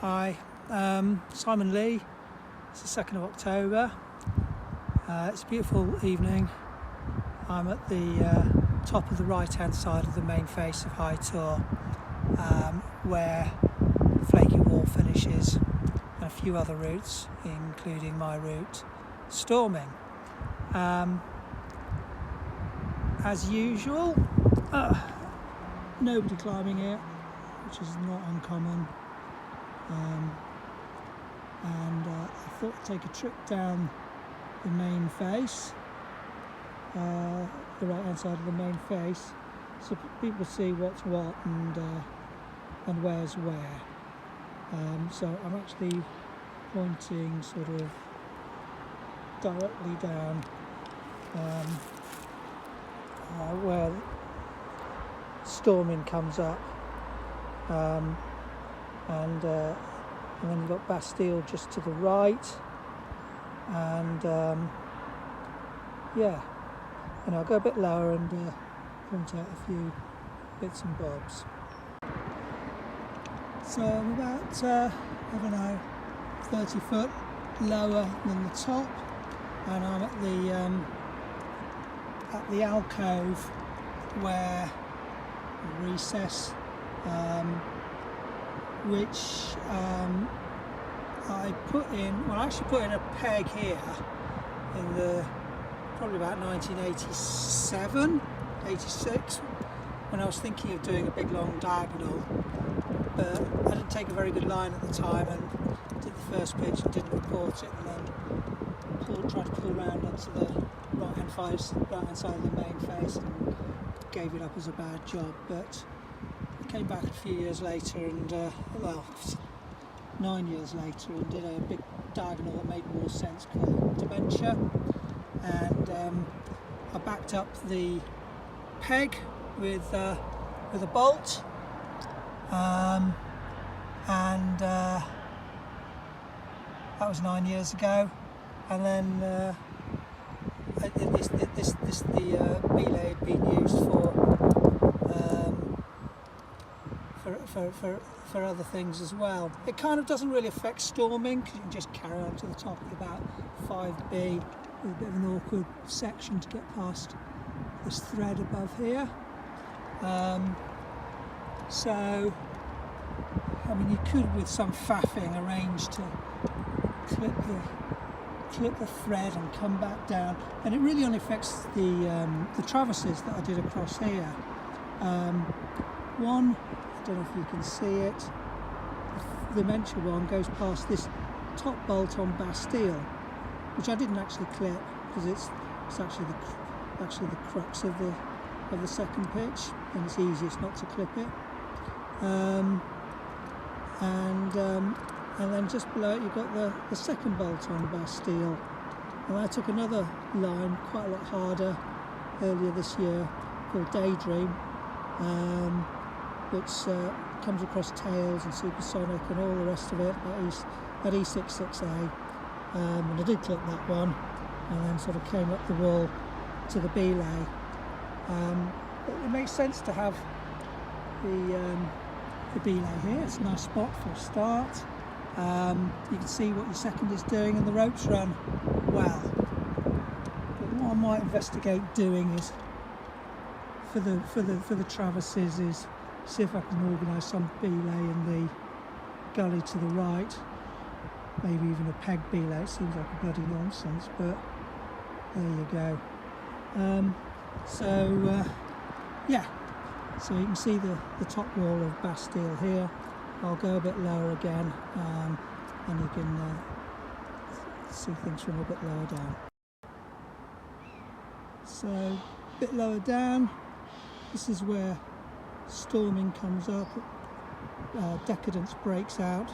Hi, Simon Lee. It's the 2nd of October. It's a beautiful evening. I'm at the top of the right hand side of the main face of High Tor, where Flaky Wall finishes and a few other routes, including my route, storming. As usual, nobody climbing here, which is not uncommon. I thought I'd take a trip down the main face, the right hand side of the main face, so people see what's what and where's where. So I'm actually pointing sort of directly down where storming comes up, and then you've got Bastille just to the right, and I'll go a bit lower and point out a few bits and bobs. So I'm about 30 foot lower than the top, and I'm at the alcove where recess, which I actually put in a peg here in probably about 1987, 86, when I was thinking of doing a big long diagonal, but I didn't take a very good line at the time and did the first pitch and didn't report it, and then tried to pull round onto the right hand side of the main face and gave it up as a bad job. But I came back a few years later and 9 years later, and did a big diagonal that made more sense called Dementia, and I backed up the peg with a bolt, and that was 9 years ago. And then the belay had been used for other things as well. It kind of doesn't really affect storming because you can just carry on to the top of about 5B with a bit of an awkward section to get past this thread above here. So, I mean, you could, with some faffing, arrange to clip the thread and come back down, and it really only affects the traverses that I did across here. One, I don't know if you can see it, the Dementia one goes past this top bolt on Bastille, which I didn't actually clip because it's actually the crux of the second pitch, and it's easiest not to clip it. And then just below it you've got the second bolt on Bastille. And I took another line quite a lot harder earlier this year called Daydream, which comes across tails and supersonic and all the rest of it at E66A, and I did clip that one and then sort of came up the wall to the belay. It makes sense to have the belay here. It's a nice spot for a start. You can see what your second is doing, and the ropes run well. But what I might investigate doing is for the traverses is see if I can organise some belay in the gully to the right, maybe even a peg belay. It seems like a bloody nonsense, but there you go. So you can see the top wall of Bastille here. I'll go a bit lower again, and you can see things from a bit lower down. So a bit lower down, this is where storming comes up. Decadence breaks out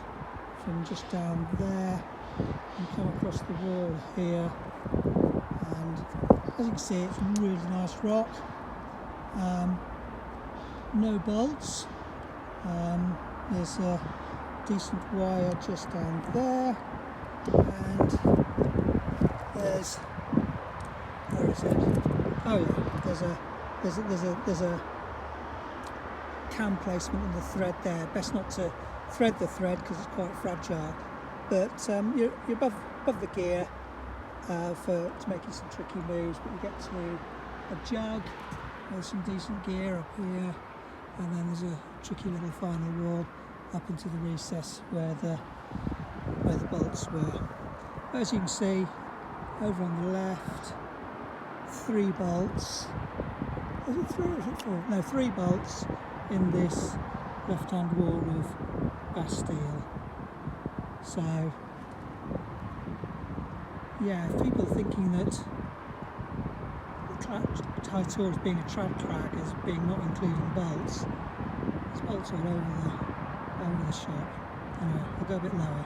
from just down there. You come across the wall here, and as you can see, it's really nice rock. No bolts. There's a decent wire just down there, and where is it? Oh yeah, there's a cam placement and the thread there. Best not to thread the thread because it's quite fragile. But you're above the gear to making some tricky moves. But you get to a jug. There's some decent gear up here, and then there's a tricky little final wall up into the recess where the bolts were. As you can see, over on the left, 3 bolts. Is it 3 or is it 4? No, 3 bolts in this left-hand wall of Bastille. So, yeah, if people are thinking that Tor Tour as being a trad crag as being not including bolts, there's bolts all over the shop. Anyway, I'll go a bit lower.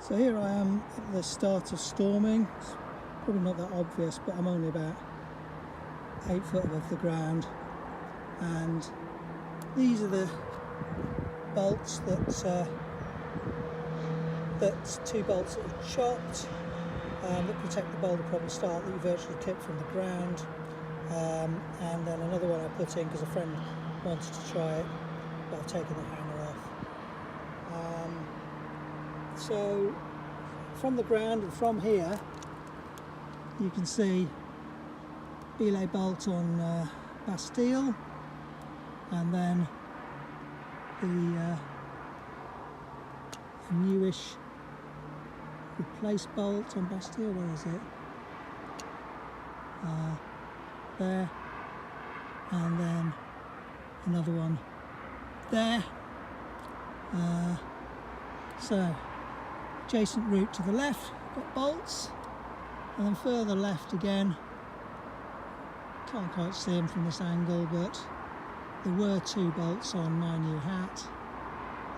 So here I am at the start of storming. It's probably not that obvious, but I'm only about 8 foot above the ground, and these are the bolts that 2 bolts that are chopped that protect the boulder problem start that you virtually clip from the ground, and then another one I put in because a friend wanted to try it, but I've taken the hanger off. So from the ground and from here you can see belay bolt on Bastille, and then the newish replace bolt on Bastille. Where is it? There, and then another one there. So adjacent route to the left, got bolts, and then further left again, can't quite see them from this angle, but there were 2 bolts on my new hat.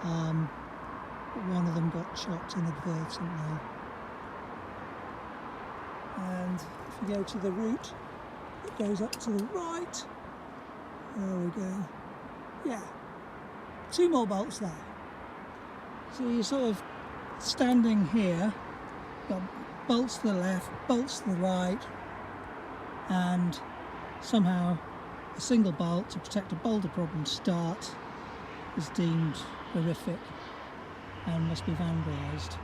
But one of them got chopped inadvertently. And if you go to the route, it goes up to the right. There we go. Yeah, 2 more bolts there. So you're sort of standing here, got bolts to the left, bolts to the right, and somehow a single bolt to protect a boulder problem start is deemed horrific and must be vandalised.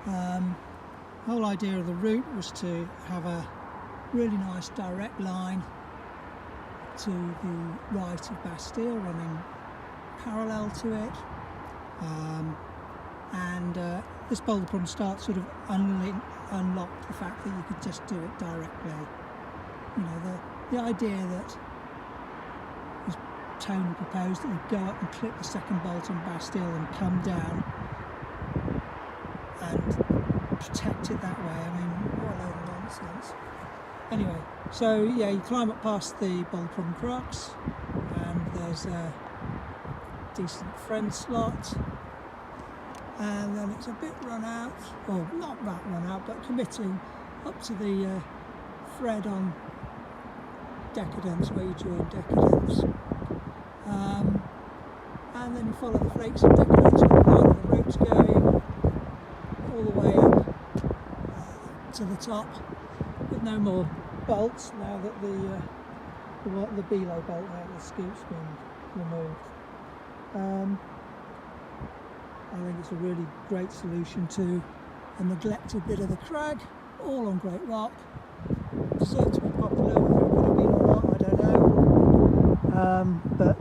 The whole idea of the route was to have a really nice direct line to the right of Bastille, running parallel to it, and this boulder problem start sort of unlocked the fact that you could just do it directly. You know, the idea that was Tony proposed that you go up and clip the second bolt on Bastille and come down and protect it that way. I mean, what a load of nonsense. Anyway, so yeah, you climb up past the boulder problem crux, and there's a decent friend slot, and then it's a bit run out, or not that run out, but committing up to the thread on Decadence, where you join Decadence, and then you follow the flakes of Decadence with the line of the roots going all the way up to the top, with no more bolts now that the belay bolt out of the scoop's been removed. I think it's a really great solution to a neglected bit of the crag, all on great rock. Deserved to be popular, whether it would have been or not, I don't know. But